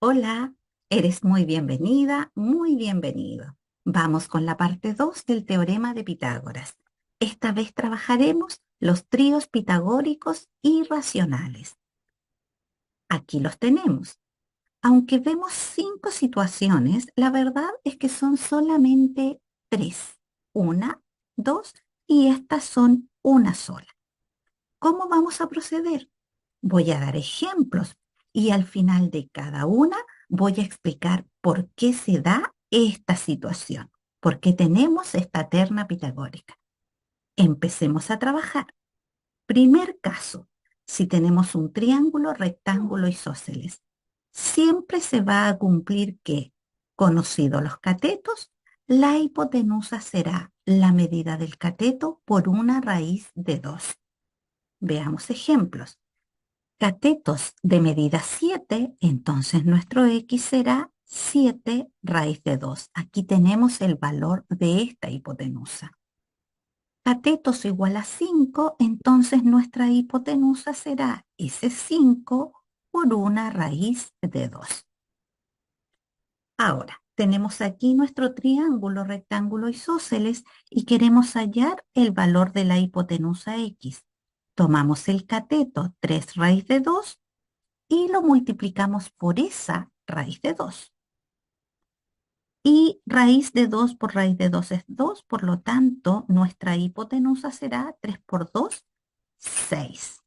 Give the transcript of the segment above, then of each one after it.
Hola, eres muy bienvenida, muy bienvenido. Vamos con la parte 2 del teorema de Pitágoras. Esta vez trabajaremos los tríos pitagóricos irracionales. Aquí los tenemos. Aunque vemos 5 situaciones, la verdad es que son solamente 3. Una, dos y estas son una sola. ¿Cómo vamos a proceder? Voy a dar ejemplos y al final de cada una voy a explicar por qué se da esta situación, por qué tenemos esta terna pitagórica. Empecemos a trabajar. Primer caso, si tenemos un triángulo, rectángulo isósceles, siempre se va a cumplir que, conocidos los catetos, la hipotenusa será la medida del cateto por una raíz de 2. Veamos ejemplos. Catetos de medida 7, entonces nuestro x será 7 raíz de 2. Aquí tenemos el valor de esta hipotenusa. Catetos igual a 5, entonces nuestra hipotenusa será ese 5 por una raíz de 2. Ahora, tenemos aquí nuestro triángulo, rectángulo isósceles y queremos hallar el valor de la hipotenusa x. Tomamos el cateto 3 raíz de 2 y lo multiplicamos por esa raíz de 2. Y raíz de 2 por raíz de 2 es 2, por lo tanto, nuestra hipotenusa será 3 por 2, 6.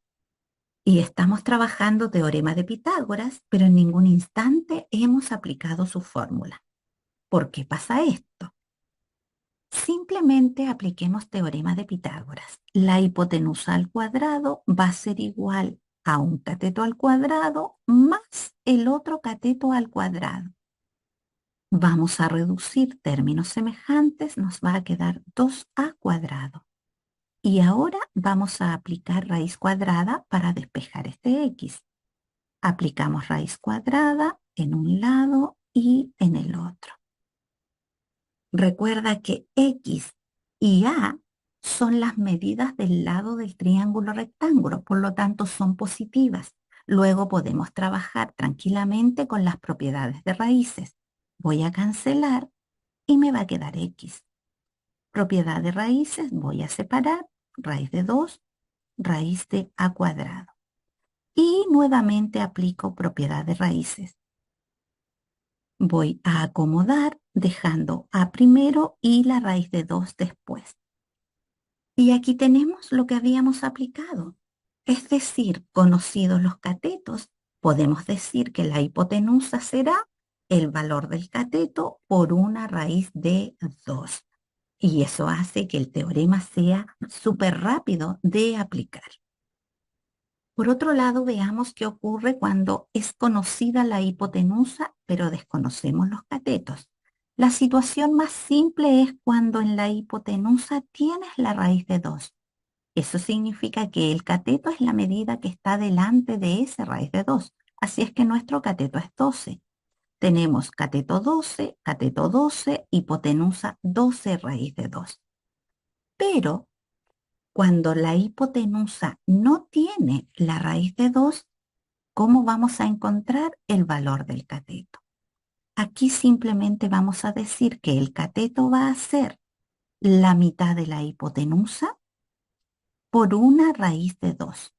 Y estamos trabajando teorema de Pitágoras, pero en ningún instante hemos aplicado su fórmula. ¿Por qué pasa esto? Simplemente apliquemos teorema de Pitágoras. La hipotenusa al cuadrado va a ser igual a un cateto al cuadrado más el otro cateto al cuadrado. Vamos a reducir términos semejantes, nos va a quedar 2a cuadrado. Y ahora vamos a aplicar raíz cuadrada para despejar este x. Aplicamos raíz cuadrada en un lado y en el otro. Recuerda que x y a son las medidas del lado del triángulo rectángulo, por lo tanto son positivas. Luego podemos trabajar tranquilamente con las propiedades de raíces. Voy a cancelar y me va a quedar x. Propiedad de raíces, voy a separar raíz de 2, raíz de a cuadrado. Y nuevamente aplico propiedad de raíces. Voy a acomodar dejando a primero y la raíz de 2 después. Y aquí tenemos lo que habíamos aplicado. Es decir, conocidos los catetos, podemos decir que la hipotenusa será el valor del cateto por una raíz de 2. Y eso hace que el teorema sea súper rápido de aplicar. Por otro lado, veamos qué ocurre cuando es conocida la hipotenusa, pero desconocemos los catetos. La situación más simple es cuando en la hipotenusa tienes la raíz de 2. Eso significa que el cateto es la medida que está delante de esa raíz de 2. Así es que nuestro cateto es 12. Tenemos cateto 12, hipotenusa 12 raíz de 2. Pero cuando la hipotenusa no tiene la raíz de 2, ¿cómo vamos a encontrar el valor del cateto? Aquí simplemente vamos a decir que el cateto va a ser la mitad de la hipotenusa por una raíz de 2.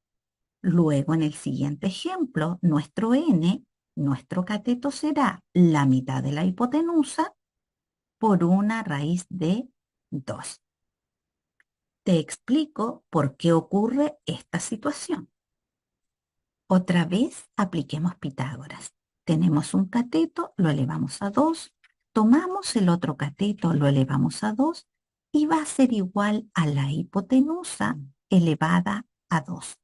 Luego, en el siguiente ejemplo, nuestro cateto será la mitad de la hipotenusa por una raíz de 2. Te explico por qué ocurre esta situación. Otra vez apliquemos Pitágoras. Tenemos un cateto, lo elevamos a 2, tomamos el otro cateto, lo elevamos a 2 y va a ser igual a la hipotenusa elevada a 2.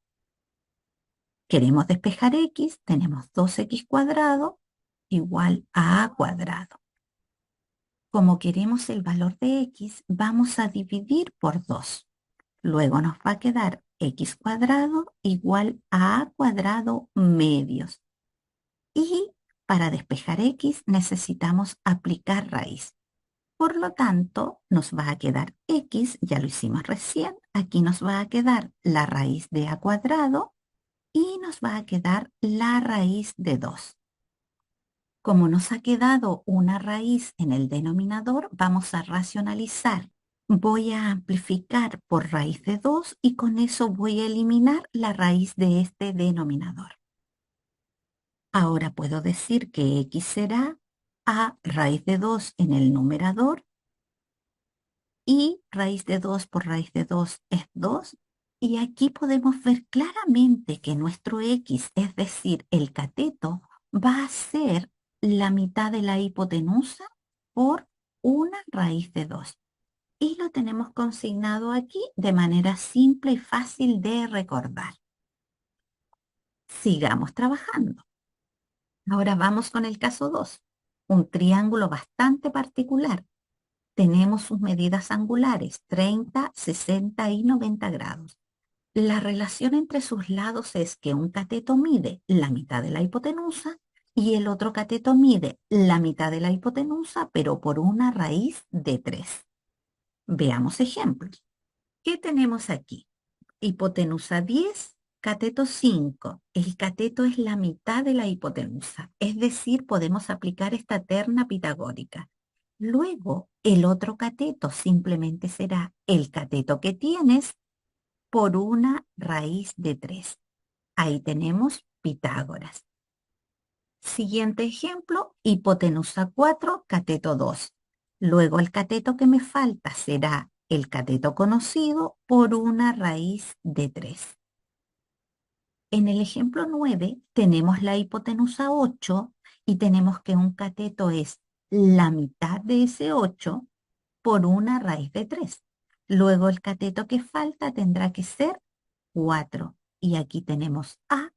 Queremos despejar x, tenemos 2x cuadrado igual a cuadrado. Como queremos el valor de x, vamos a dividir por 2. Luego nos va a quedar x cuadrado igual a cuadrado medios. Y para despejar x necesitamos aplicar raíz. Por lo tanto, nos va a quedar x, ya lo hicimos recién, aquí nos va a quedar la raíz de a cuadrado y nos va a quedar la raíz de 2. Como nos ha quedado una raíz en el denominador, vamos a racionalizar. Voy a amplificar por raíz de 2 y con eso voy a eliminar la raíz de este denominador. Ahora puedo decir que x será a raíz de 2 en el numerador y raíz de 2 por raíz de 2 es 2. Y aquí podemos ver claramente que nuestro x, es decir, el cateto, va a ser la mitad de la hipotenusa por una raíz de 2. Y lo tenemos consignado aquí de manera simple y fácil de recordar. Sigamos trabajando. Ahora vamos con el caso 2, un triángulo bastante particular. Tenemos sus medidas angulares, 30, 60 y 90 grados. La relación entre sus lados es que un cateto mide la mitad de la hipotenusa y el otro cateto mide la mitad de la hipotenusa, pero por una raíz de 3. Veamos ejemplos. ¿Qué tenemos aquí? Hipotenusa 10, cateto 5. El cateto es la mitad de la hipotenusa, es decir, podemos aplicar esta terna pitagórica. Luego, el otro cateto simplemente será el cateto que tienes por una raíz de 3. Ahí tenemos Pitágoras. Siguiente ejemplo, hipotenusa 4, cateto 2. Luego el cateto que me falta será el cateto conocido por una raíz de 3. En el ejemplo 9 tenemos la hipotenusa 8 y tenemos que un cateto es la mitad de ese 8 por una raíz de 3. Luego el cateto que falta tendrá que ser 4. Y aquí tenemos a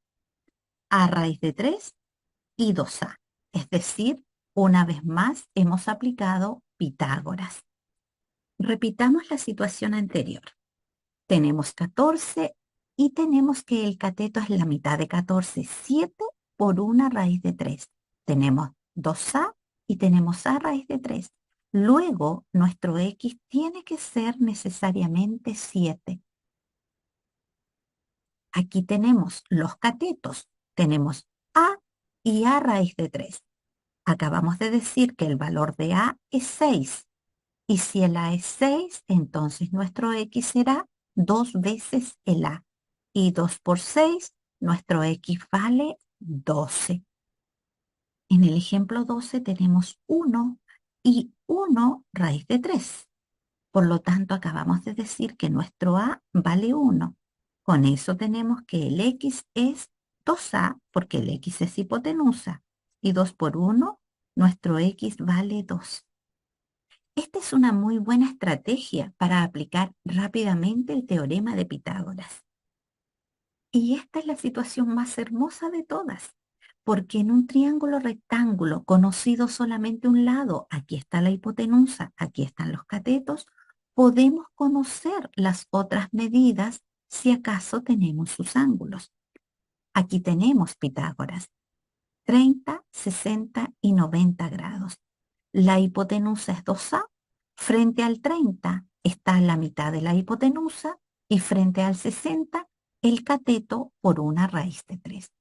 raíz de 3 y 2a. Es decir, una vez más hemos aplicado Pitágoras. Repitamos la situación anterior. Tenemos 14 y tenemos que el cateto es la mitad de 14, 7 por una raíz de 3. Tenemos 2a y tenemos a raíz de 3. Luego, nuestro x tiene que ser necesariamente 7. Aquí tenemos los catetos. Tenemos a y a raíz de 3. Acabamos de decir que el valor de a es 6. Y si el a es 6, entonces nuestro x será 2 veces el a. Y 2 por 6, nuestro x vale 12. En el ejemplo 12 tenemos 1 y 1 raíz de 3. Por lo tanto, acabamos de decir que nuestro a vale 1. Con eso tenemos que el x es 2a porque el x es hipotenusa. Y 2 por 1, nuestro x vale 2. Esta es una muy buena estrategia para aplicar rápidamente el teorema de Pitágoras. Y esta es la situación más hermosa de todas, porque en un triángulo rectángulo conocido solamente un lado, aquí está la hipotenusa, aquí están los catetos, podemos conocer las otras medidas si acaso tenemos sus ángulos. Aquí tenemos Pitágoras, 30, 60 y 90 grados. La hipotenusa es 2a, frente al 30 está la mitad de la hipotenusa y frente al 60 el cateto por una raíz de 3.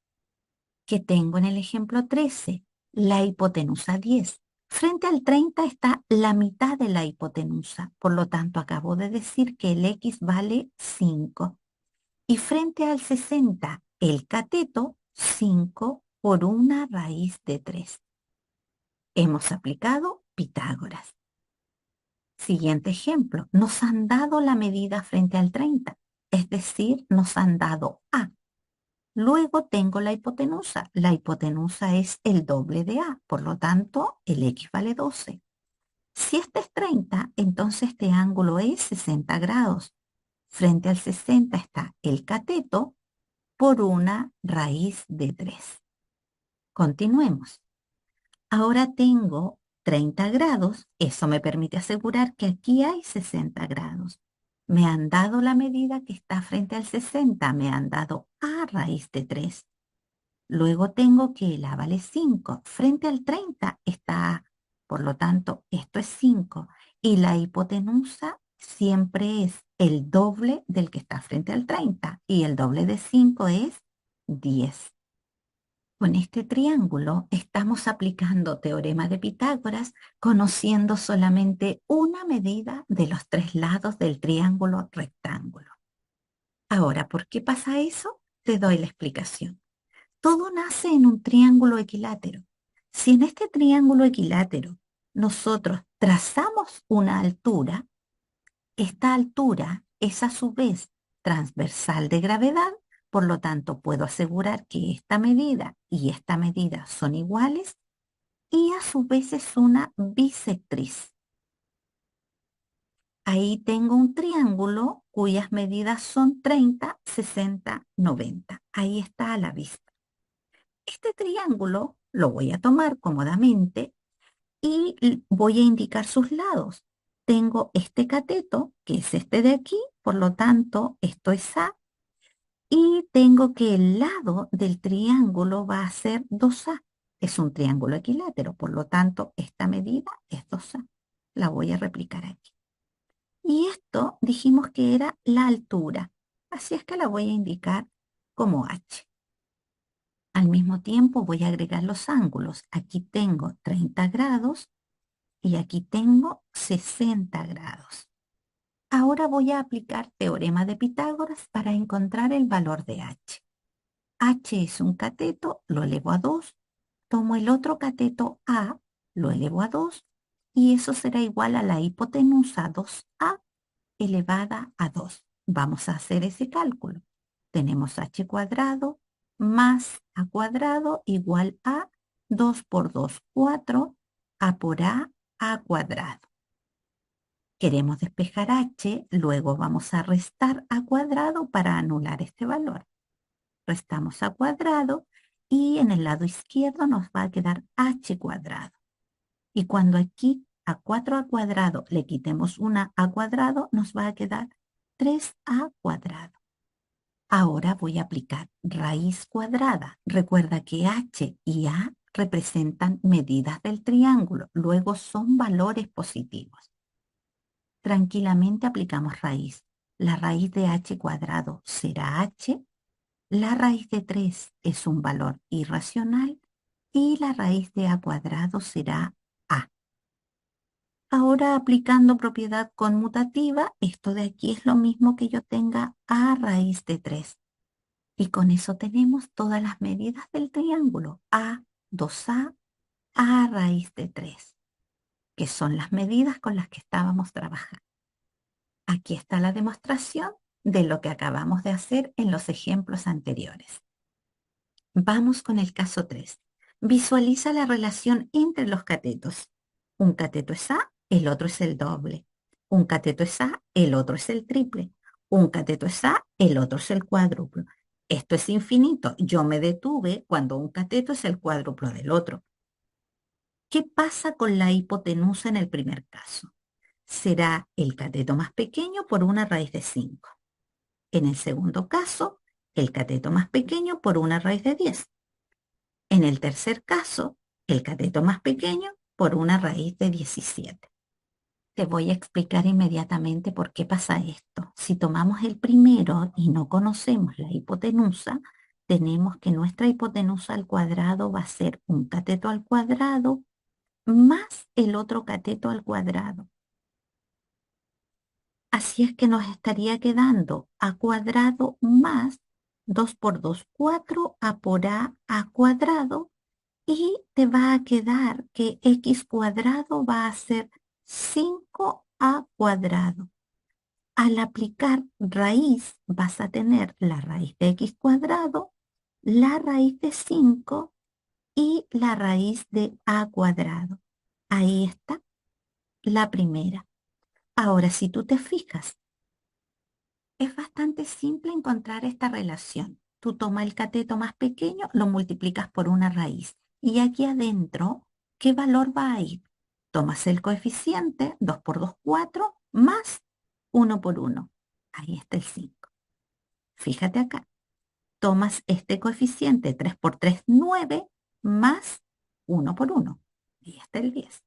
Que tengo en el ejemplo 13, la hipotenusa 10. Frente al 30 está la mitad de la hipotenusa, por lo tanto acabo de decir que el x vale 5. Y frente al 60, el cateto 5 por una raíz de 3. Hemos aplicado Pitágoras. Siguiente ejemplo, nos han dado la medida frente al 30, es decir, nos han dado A. Luego tengo la hipotenusa. La hipotenusa es el doble de A, por lo tanto, el X vale 12. Si este es 30, entonces este ángulo es 60 grados. Frente al 60 está el cateto por una raíz de 3. Continuemos. Ahora tengo 30 grados, eso me permite asegurar que aquí hay 60 grados. Me han dado la medida que está frente al 60, me han dado a raíz de 3. Luego tengo que el a vale 5, frente al 30 está a, por lo tanto esto es 5 y la hipotenusa siempre es el doble del que está frente al 30 y el doble de 5 es 10. Con este triángulo estamos aplicando teorema de Pitágoras, conociendo solamente una medida de los tres lados del triángulo rectángulo. Ahora, ¿por qué pasa eso? Te doy la explicación. Todo nace en un triángulo equilátero. Si en este triángulo equilátero nosotros trazamos una altura, esta altura es a su vez transversal de gravedad, por lo tanto puedo asegurar que esta medida y esta medida son iguales y a su vez es una bisectriz. Ahí tengo un triángulo cuyas medidas son 30, 60, 90. Ahí está a la vista. Este triángulo lo voy a tomar cómodamente y voy a indicar sus lados. Tengo este cateto, que es este de aquí, por lo tanto, esto es A, y tengo que el lado del triángulo va a ser 2A. Es un triángulo equilátero, por lo tanto, esta medida es 2A. La voy a replicar aquí. Y esto dijimos que era la altura, así es que la voy a indicar como H. Al mismo tiempo voy a agregar los ángulos. Aquí tengo 30 grados y aquí tengo 60 grados. Ahora voy a aplicar teorema de Pitágoras para encontrar el valor de H. H es un cateto, lo elevo a 2. Tomo el otro cateto A, lo elevo a 2 y eso será igual a la hipotenusa 2A elevada a 2. Vamos a hacer ese cálculo. Tenemos h cuadrado más a cuadrado igual a 2 por 2, 4, a por a cuadrado. Queremos despejar h, luego vamos a restar a cuadrado para anular este valor. Restamos a cuadrado y en el lado izquierdo nos va a quedar h cuadrado. Y cuando aquí a 4 a cuadrado le quitemos una a cuadrado, nos va a quedar 3a cuadrado. Ahora voy a aplicar raíz cuadrada. Recuerda que h y a representan medidas del triángulo, luego son valores positivos. Tranquilamente aplicamos raíz. La raíz de h cuadrado será h, la raíz de 3 es un valor irracional y la raíz de a cuadrado será a. Ahora aplicando propiedad conmutativa, esto de aquí es lo mismo que yo tenga a raíz de 3. Y con eso tenemos todas las medidas del triángulo a, 2a, a raíz de 3, que son las medidas con las que estábamos trabajando. Aquí está la demostración de lo que acabamos de hacer en los ejemplos anteriores. Vamos con el caso 3. Visualiza la relación entre los catetos. Un cateto es A, el otro es el doble. Un cateto es A, el otro es el triple. Un cateto es A, el otro es el cuádruplo. Esto es infinito. Yo me detuve cuando un cateto es el cuádruplo del otro. ¿Qué pasa con la hipotenusa en el primer caso? Será el cateto más pequeño por una raíz de 5. En el segundo caso, el cateto más pequeño por una raíz de 10. En el tercer caso, el cateto más pequeño por una raíz de 17. Te voy a explicar inmediatamente por qué pasa esto. Si tomamos el primero y no conocemos la hipotenusa, tenemos que nuestra hipotenusa al cuadrado va a ser un cateto al cuadrado más el otro cateto al cuadrado. Así es que nos estaría quedando a cuadrado más 2 por 2, 4, a por a cuadrado, y te va a quedar que x cuadrado va a ser 5a cuadrado. Al aplicar raíz vas a tener la raíz de x cuadrado, la raíz de 5 y la raíz de a cuadrado. Ahí está la primera. Ahora, si tú te fijas, es bastante simple encontrar esta relación. Tú tomas el cateto más pequeño, lo multiplicas por una raíz. Y aquí adentro, ¿qué valor va a ir? Tomas el coeficiente, 2 por 2, 4, más 1 por 1. Ahí está el 5. Fíjate acá. Tomas este coeficiente, 3 por 3, 9, más 1 por 1. Ahí está el 10.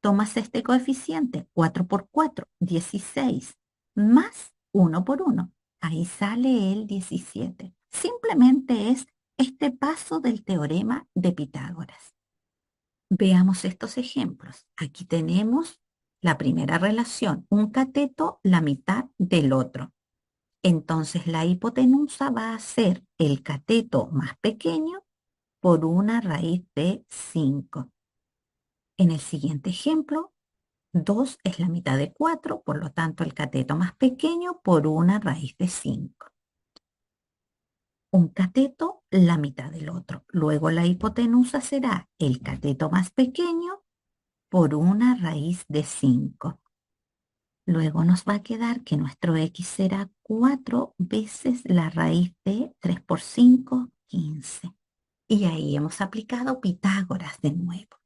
Tomas este coeficiente, 4 por 4, 16, más 1 por 1. Ahí sale el 17. Simplemente es este paso del teorema de Pitágoras. Veamos estos ejemplos. Aquí tenemos la primera relación, un cateto la mitad del otro. Entonces la hipotenusa va a ser el cateto más pequeño por una raíz de 5. En el siguiente ejemplo, 2 es la mitad de 4, por lo tanto el cateto más pequeño por una raíz de 5. Un cateto la mitad del otro. Luego la hipotenusa será el cateto más pequeño por una raíz de 5. Luego nos va a quedar que nuestro x será 4 veces la raíz de 3 por 5, 15. Y ahí hemos aplicado Pitágoras de nuevo.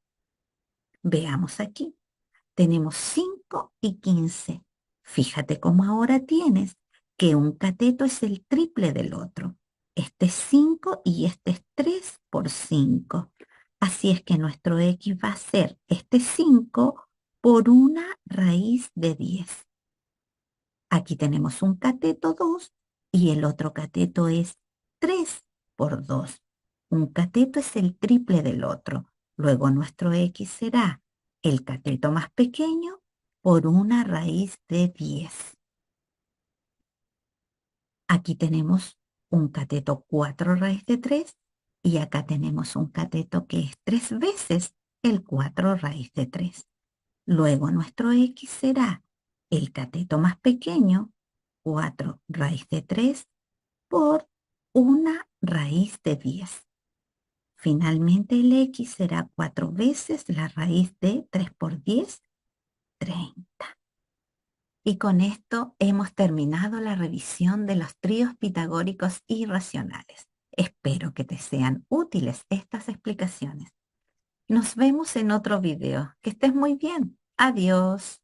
Veamos aquí. Tenemos 5 y 15. Fíjate cómo ahora tienes que un cateto es el triple del otro. Este es 5 y este es 3 por 5. Así es que nuestro x va a ser este 5 por una raíz de 10. Aquí tenemos un cateto 2 y el otro cateto es 3 por 2. Un cateto es el triple del otro. Luego nuestro x será el cateto más pequeño por una raíz de 10. Aquí tenemos un cateto 4 raíz de 3 y acá tenemos un cateto que es 3 veces el 4 raíz de 3. Luego nuestro x será el cateto más pequeño, 4 raíz de 3 por una raíz de 10. Finalmente el x será 4 veces la raíz de 3 por 10, 30. Y con esto hemos terminado la revisión de los tríos pitagóricos irracionales. Espero que te sean útiles estas explicaciones. Nos vemos en otro video. Que estés muy bien. Adiós.